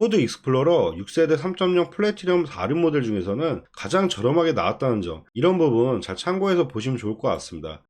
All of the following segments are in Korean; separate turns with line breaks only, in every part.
포드 익스플로러 6세대 3.0 플래티넘 4륜 모델 중에서는 가장 저렴하게 나왔다는 점, 이런 부분 잘 참고해서 보시면 좋을 것 같습니다.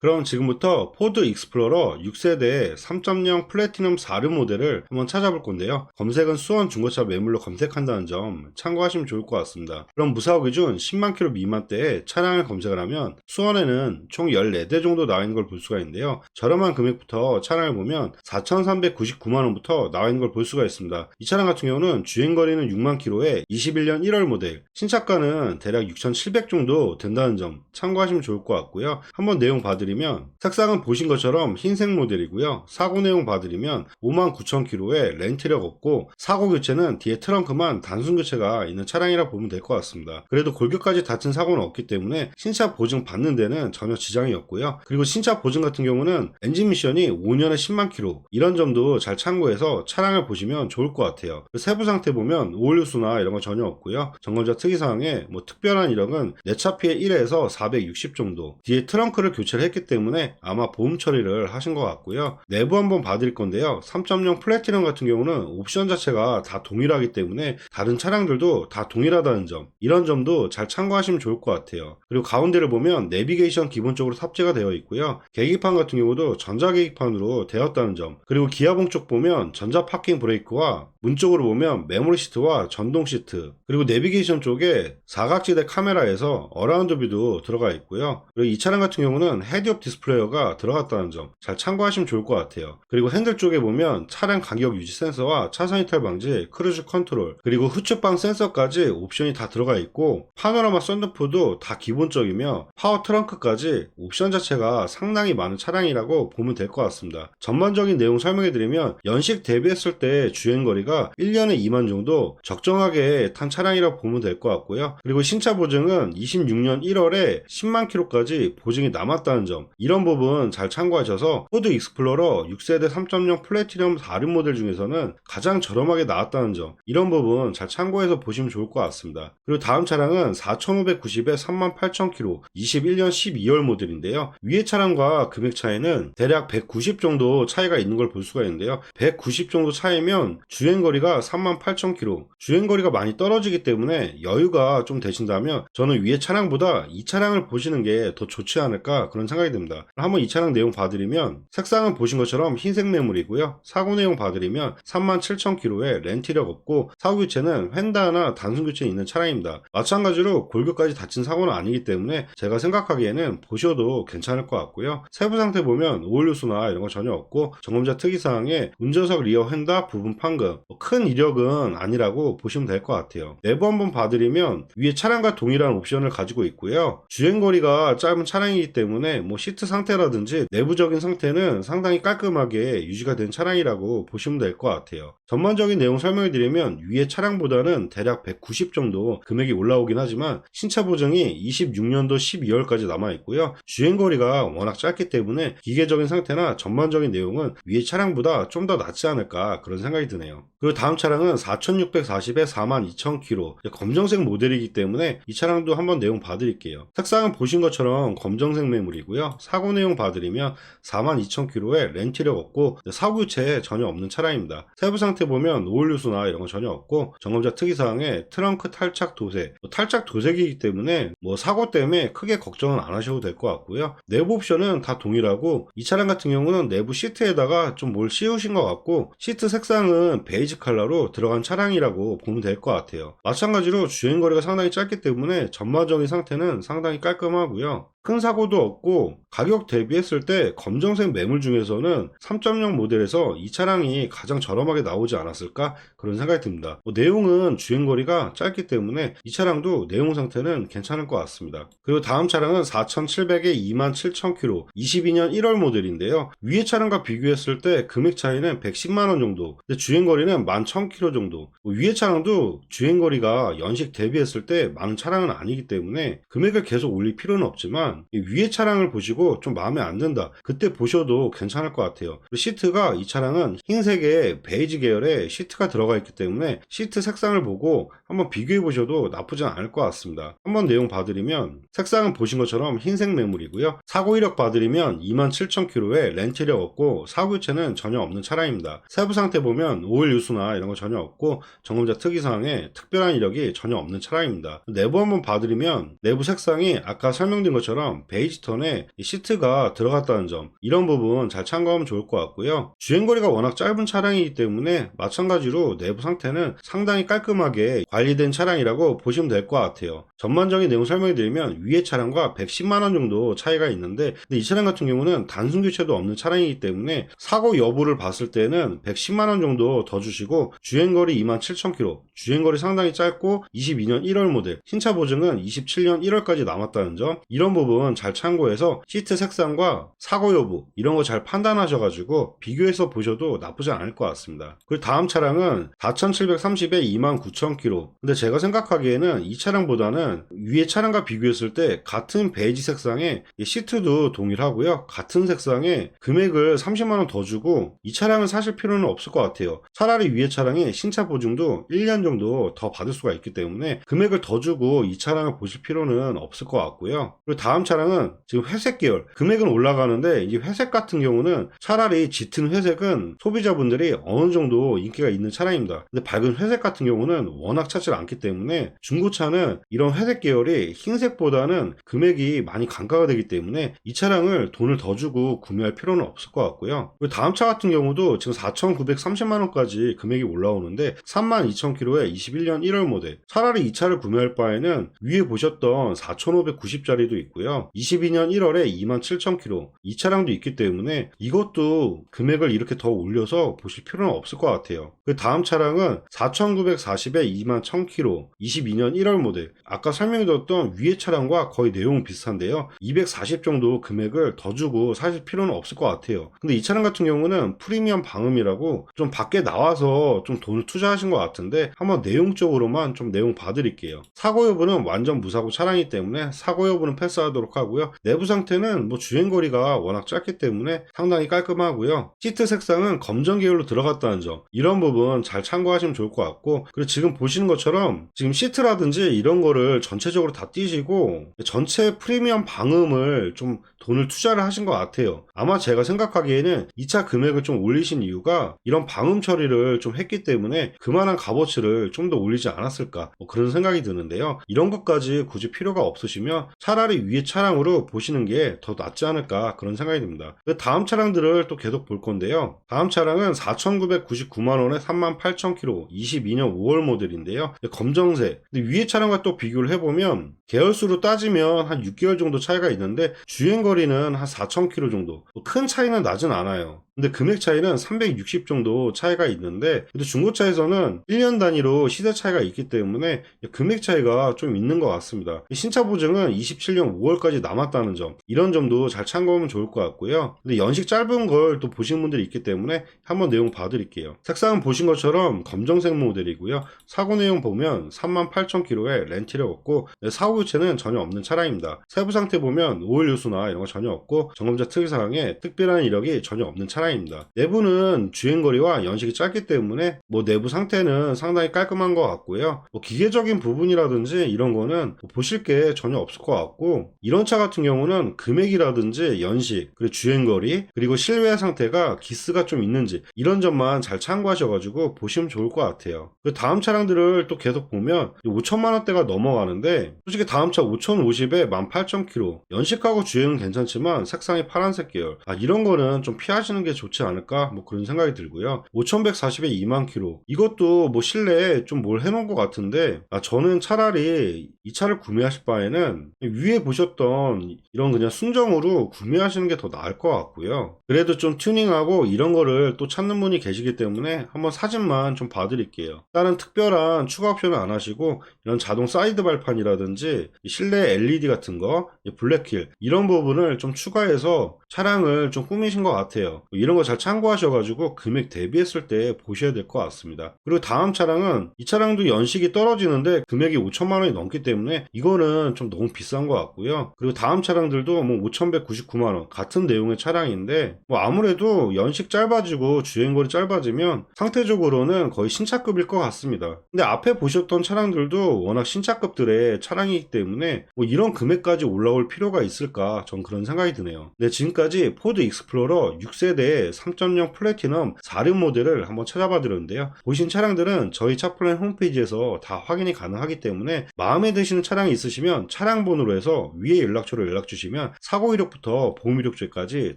그럼 지금부터 포드 익스플로러 6세대 3.0 플래티넘 4륜 모델을 한번 찾아볼 건데요. 검색은 수원 중고차 매물로 검색한다는 점 참고하시면 좋을 것 같습니다. 그럼 무사고 기준 10만 킬로 미만대의 차량을 검색을 하면 수원에는 총 14대 정도 나와 있는 걸 볼 수가 있는데요. 저렴한 금액부터 차량을 보면 4,399만원부터 나와 있는 걸 볼 수가 있습니다. 이 차량 같은 경우는 주행거리는 6만 킬로에 21년 1월 모델, 신차가는 대략 6,700 정도 된다는 점 참고하시면 좋을 것 같고요. 한번 내용 봐드리면 색상은 보신 것처럼 흰색 모델이고요. 사고 내용 봐드리면 59,000km에 렌트력 없고 사고 교체는 뒤에 트렁크만 단순 교체가 있는 차량이라 보면 될 것 같습니다. 그래도 골격까지 다친 사고는 없기 때문에 신차 보증 받는 데는 전혀 지장이 없고요. 그리고 신차 보증 같은 경우는 엔진 미션이 5년에 10만 km, 이런 점도 잘 참고해서 차량을 보시면 좋을 것 같아요. 세부 상태 보면 오일류수나 이런 거 전혀 없고요. 점검자 특이사항에 뭐 특별한 이력은 내차 피해 1회에서 460 정도, 뒤에 트렁크를 교체를 했기 때문에 아마 보험 처리를 하신 것 같고요. 내부 한번 봐드릴 건데요. 3.0 플래티넘 같은 경우는 옵션 자체가 다 동일하기 때문에 다른 차량들도 다 동일하다는 점, 이런 점도 잘 참고하시면 좋을 것 같아요. 그리고 가운데를 보면 내비게이션 기본적으로 탑재가 되어 있고요. 계기판 같은 경우도 전자계기판으로 되었다는 점, 그리고 기아봉 쪽 보면 전자 파킹 브레이크와 문 쪽으로 보면 메모리 시트와 전동 시트, 그리고 내비게이션 쪽에 사각지대 카메라에서 어라운드 뷰도 들어가 있고요. 그리고 이 차량 같은 경우는 헤드업 디스플레이어가 들어갔다는 점 잘 참고하시면 좋을 것 같아요. 그리고 핸들 쪽에 보면 차량 간격 유지 센서와 차선 이탈 방지, 크루즈 컨트롤, 그리고 후측방 센서까지 옵션이 다 들어가 있고, 파노라마 썬루프도 다 기본적이며 파워 트렁크까지 옵션 자체가 상당히 많은 차량이라고 보면 될 것 같습니다. 전반적인 내용 설명해 드리면 연식 대비했을 때 주행거리가 1년에 2만 정도 적정하게 탄 차량이라고 보면 될 것 같고요. 그리고 신차 보증은 26년 1월에 10만 킬로까지 보증이 남았다는 점, 이런 부분 잘 참고하셔서 포드 익스플로러 6세대 3.0 플래티넘 4륜 모델 중에서는 가장 저렴하게 나왔다는 점, 이런 부분 잘 참고해서 보시면 좋을 것 같습니다. 그리고 다음 차량은 4,590에 38,000km 21년 12월 모델인데요. 위에 차량과 금액 차이는 대략 190 정도 차이가 있는 걸 볼 수가 있는데요. 190 정도 차이면 주행거리가 38,000km, 주행거리가 많이 떨어지기 때문에 여유가 좀 되신다면 저는 위에 차량보다 이 차량을 보시는 게 더 좋지 않을까, 그런 생각이 듭니다. 한번 이 차량 내용 봐드리면 색상은 보신 것처럼 흰색 매물이고요. 사고 내용 봐드리면 37,000km에 렌트력 없고 사고 교체는 휀다나 단순 교체에 있는 차량입니다. 마찬가지로 골격까지 다친 사고는 아니기 때문에 제가 생각하기에는 보셔도 괜찮을 것 같고요. 세부 상태 보면 오일류수나 이런 거 전혀 없고, 점검자 특이사항에 운전석 리어 휀다 부분 판금, 큰 이력은 아니라고 보시면 될 것 같아요. 내부 한번 봐드리면 위에 차량과 동일한 옵션을 가지고 있고요. 주행거리가 짧은 차량이기 때문에 뭐 시트 상태라든지 내부적인 상태는 상당히 깔끔하게 유지가 된 차량이라고 보시면 될 것 같아요. 전반적인 내용 설명해 드리면 위에 차량보다는 대략 190 정도 금액이 올라오긴 하지만 신차 보증이 26년도 12월까지 남아 있고요. 주행거리가 워낙 짧기 때문에 기계적인 상태나 전반적인 내용은 위에 차량보다 좀 더 낫지 않을까, 그런 생각이 드네요. 그리고 다음 차량은 4,640에 42,000km 검정색 모델이기 때문에 이 차량도 한번 내용 봐드릴게요. 색상은 보신 것처럼 검정색 매물이고요. 사고 내용 봐드리면 42,000km에 렌트력 없고 사고 교체 전혀 없는 차량입니다. 세부 상태 보면 오일류수나 이런 거 전혀 없고, 점검자 특이사항에 트렁크 탈착 도색, 탈착 도색이기 때문에 뭐 사고 때문에 크게 걱정은 안 하셔도 될 것 같고요. 내부 옵션은 다 동일하고, 이 차량 같은 경우는 내부 시트에다가 좀 뭘 씌우신 것 같고, 시트 색상은 베이지 컬러로 들어간 차량이라고 보면 될 것 같아요. 마찬가지로 주행거리가 상당히 짧기 때문에 전반적인 상태는 상당히 깔끔하고요. 큰 사고도 없고, 가격 대비했을 때 검정색 매물 중에서는 3.0 모델에서 이 차량이 가장 저렴하게 나오지 않았을까, 그런 생각이 듭니다. 내용은 주행거리가 짧기 때문에 이 차량도 내용 상태는 괜찮을 것 같습니다. 그리고 다음 차량은 4,700에 27,000km 22년 1월 모델인데요. 위에 차량과 비교했을 때 금액 차이는 110만원 정도, 근데 주행거리는 11,000km 정도. 위에 차량도 주행거리가 연식 대비했을 때 많은 차량은 아니기 때문에 금액을 계속 올릴 필요는 없지만, 이 위에 차량을 보시고 그리고 좀 마음에 안 든다, 그때 보셔도 괜찮을 것 같아요. 그리고 시트가 이 차량은 흰색에 베이지 계열의 시트가 들어가 있기 때문에 시트 색상을 보고 한번 비교해 보셔도 나쁘진 않을 것 같습니다. 한번 내용 봐드리면 색상은 보신 것처럼 흰색 매물이고요. 사고 이력 봐드리면 27,000km에 렌트 이력 없고 사고 유체는 전혀 없는 차량입니다. 세부 상태 보면 오일 유수나 이런 거 전혀 없고 점검자 특이사항에 특별한 이력이 전혀 없는 차량입니다. 내부 한번 봐드리면 내부 색상이 아까 설명드린 것처럼 베이지 톤에 시트가 들어갔다는 점, 이런 부분 잘 참고하면 좋을 것 같고요. 주행거리가 워낙 짧은 차량이기 때문에 마찬가지로 내부 상태는 상당히 깔끔하게 관리된 차량이라고 보시면 될 것 같아요. 전반적인 내용 설명해드리면 위에 차량과 110만원 정도 차이가 있는데, 근데 이 차량 같은 경우는 단순 교체도 없는 차량이기 때문에 사고 여부를 봤을 때는 110만원 정도 더 주시고 주행거리 27,000km, 주행거리 상당히 짧고 22년 1월 모델, 신차 보증은 27년 1월까지 남았다는 점, 이런 부분 잘 참고해서 시트 색상과 사고 여부 이런 거 잘 판단하셔가지고 비교해서 보셔도 나쁘지 않을 것 같습니다. 그리고 다음 차량은 4,730에 29,000km. 근데 제가 생각하기에는 이 차량보다는 위에 차량과 비교했을 때 같은 베이지 색상에 시트도 동일하고요, 같은 색상에 금액을 30만원 더 주고 이 차량을 사실 필요는 없을 것 같아요. 차라리 위에 차량에 신차 보증도 1년 정도 더 받을 수가 있기 때문에 금액을 더 주고 이 차량을 보실 필요는 없을 것 같고요. 그리고 다음 차량은 지금 회색 계열, 금액은 올라가는데 이 회색 같은 경우는 차라리 짙은 회색은 소비자분들이 어느 정도 인기가 있는 차량입니다. 근데 밝은 회색 같은 경우는 워낙 찾지 않기 때문에 중고차는 이런 회색 계열이 흰색보다는 금액이 많이 감가가 되기 때문에 이 차량을 돈을 더 주고 구매할 필요는 없을 것 같고요. 그리고 다음 차 같은 경우도 지금 4,930만원까지 금액이 올라오는데 32,000km에 21년 1월 모델, 차라리 이 차를 구매할 바에는 위에 보셨던 4,590짜리도 있고요, 22년 1월에 27,000km 이 차량도 있기 때문에 이것도 금액을 이렇게 더 올려서 보실 필요는 없을 것 같아요. 그 다음 차량은 4,940에 21,000km 22년 1월 모델, 아까 설명해드렸던 위에 차량과 거의 내용은 비슷한데요, 240 정도 금액을 더 주고 사실 필요는 없을 것 같아요. 근데 이 차량 같은 경우는 프리미엄 방음이라고 좀 밖에 나와서 좀 돈을 투자하신 것 같은데 한번 내용적으로만 좀 내용 봐드릴게요. 사고 여부는 완전 무사고 차량이기 때문에 사고 여부는 패스하도록 하고요. 내부 상태는 뭐 주행거리가 워낙 짧기 때문에 상당히 깔끔하고요. 시트 색상은 검정 계열로 들어갔다는 점, 이런 부분 잘 참고하시면 좋을 것 같고, 그리고 지금 보시는 것처럼 지금 시트라든지 이런 거를 전체적으로 다 띄시고 전체 프리미엄 방음을 좀 돈을 투자를 하신 것 같아요. 아마 제가 생각하기에는 이 차 금액을 좀 올리신 이유가 이런 방음 처리를 좀 했기 때문에 그만한 값어치를 좀 더 올리지 않았을까, 뭐 그런 생각이 드는데요. 이런 것까지 굳이 필요가 없으시면 차라리 위에 차량으로 보시는 게 더 낫지 않을까, 그런 생각이 듭니다. 그 다음 차량들을 또 계속 볼 건데요. 다음 차량은 4,999만원에 38,000km 22년 5월 모델인데요. 검정색. 근데 위에 차량과 또 비교를 해보면 계열수로 따지면 한 6개월 정도 차이가 있는데 주행거리는 한 4,000km 정도, 큰 차이는 나진 않아요. 근데 금액 차이는 360 정도 차이가 있는데, 근데 중고차에서는 1년 단위로 시세 차이가 있기 때문에 금액 차이가 좀 있는 것 같습니다. 신차 보증은 27년 5월까지 남았다는 점, 이런 점도 잘 참고하면 좋을 것 같고요. 근데 연식 짧은 걸 또 보시는 분들이 있기 때문에 한번 내용 봐드릴게요. 색상은 보신 것처럼 검정색 모델이고요. 사고 내용 보면 38,000km에 렌트 이력 없고 사고 유체는 전혀 없는 차량입니다. 세부 상태 보면 오일 유수나 이런 거 전혀 없고 점검자 특이사항에 특별한 이력이 전혀 없는 차량입니다. 내부는 주행거리와 연식이 짧기 때문에 뭐 내부 상태는 상당히 깔끔한 것 같고요. 뭐 기계적인 부분이라든지 이런 거는 뭐 보실 게 전혀 없을 것 같고, 이런 차 같은 경우는 금액이라든지 연식, 그리고 주행거리, 그리고 실외 상태가 기스가 좀 있는지 이런 점만 잘 참고하셔가지고 보시면 좋을 것 같아요. 그 다음 차량들을 또 계속 보면 5천만원대가 넘어가는데, 솔직히 다음 차 5,050에 18,000km 연식하고 주행은 괜찮지만 색상이 파란색 계열, 이런 거는 좀 피하시는 게 좋지 않을까, 뭐 그런 생각이 들고요. 5,140에 2만 km 이것도 뭐 실내에 좀 뭘 해놓은 것 같은데, 저는 차라리 이 차를 구매하실 바에는 위에 보셨던 이런 그냥 순정으로 구매하시는 게 더 나을 것 같고요. 그래도 좀 튜닝하고 이런 거를 또 찾는 분이 계시기 때문에 한번 사진만 좀 봐드릴게요. 다른 특별한 추가 옵션을 안 하시고 이런 자동 사이드 발판이라든지 실내 LED 같은 거, 블랙힐 이런 부분을 좀 추가해서 차량을 좀 꾸미신 것 같아요. 이런 거 잘 참고하셔가지고 금액 대비했을 때 보셔야 될 것 같습니다. 그리고 다음 차량은 이 차량도 연식이 떨어지는데 금액이 5천만원이 넘기 때문에 이거는 좀 너무 비싼 것 같고요. 그리고 다음 차량들도 뭐 2020 5199만원 같은 내용의 차량인데 뭐 아무래도 연식 짧아지고 주행거리 짧아지면 상태적으로는 거의 신차급일 것 같습니다. 근데 앞에 보셨던 차량들도 워낙 신차급들의 차량이기 때문에 뭐 이런 금액까지 올라올 필요가 있을까, 전 그런 생각이 드네요. 네, 지금까지 포드 익스플로러 6세대 3.0 플래티넘 4륜 모델을 한번 찾아봐 드렸는데요. 보신 차량들은 저희 차플랜 홈페이지에서 다 확인이 가능하기 때문에 마음에 드시는 차량이 있으시면 차량 번호로 해서 위에 연락처로 연락 주시면 사고 이력부터 보험 이력제까지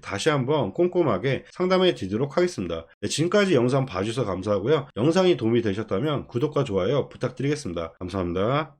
다시 한번 꼼꼼하게 상담해 드리도록 하겠습니다. 네, 지금까지 영상 봐주셔서 감사하고요. 영상이 도움이 되셨다면 구독과 좋아요 부탁드리겠습니다. 감사합니다.